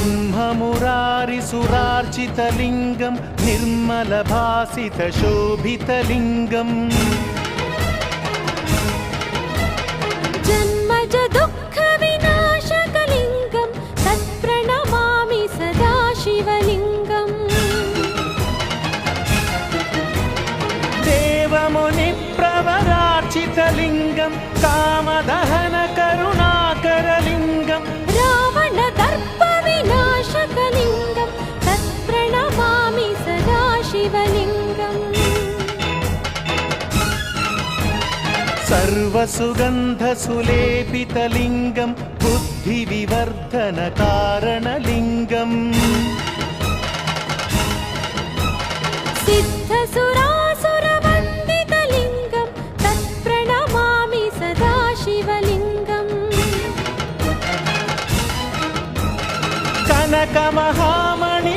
ब्रह्ममुरारिसुरार्चितलिङ्गं निर्मलभासितशोभितलिङ्गम् जन्मज दुःखविनाशकलिङ्गं तत्प्रणमामि सदा शिवलिङ्गम् देवमुनिप्रवरार्चितलिङ्गं कामदहनकरुणाकरलिङ्गम् रावणदर्पविनाशकलिङ्गं तत्प्रणमामि सदा शिवलिङ्गम् सर्वसुगन्धसुलेपितलिङ्गं बुद्धिविवर्धनकारणलिङ्गम् सिद्धसुरासुरवन्दितलिङ्गं तत्प्रणमामि सदा शिवलिङ्गम् कनकमहामणि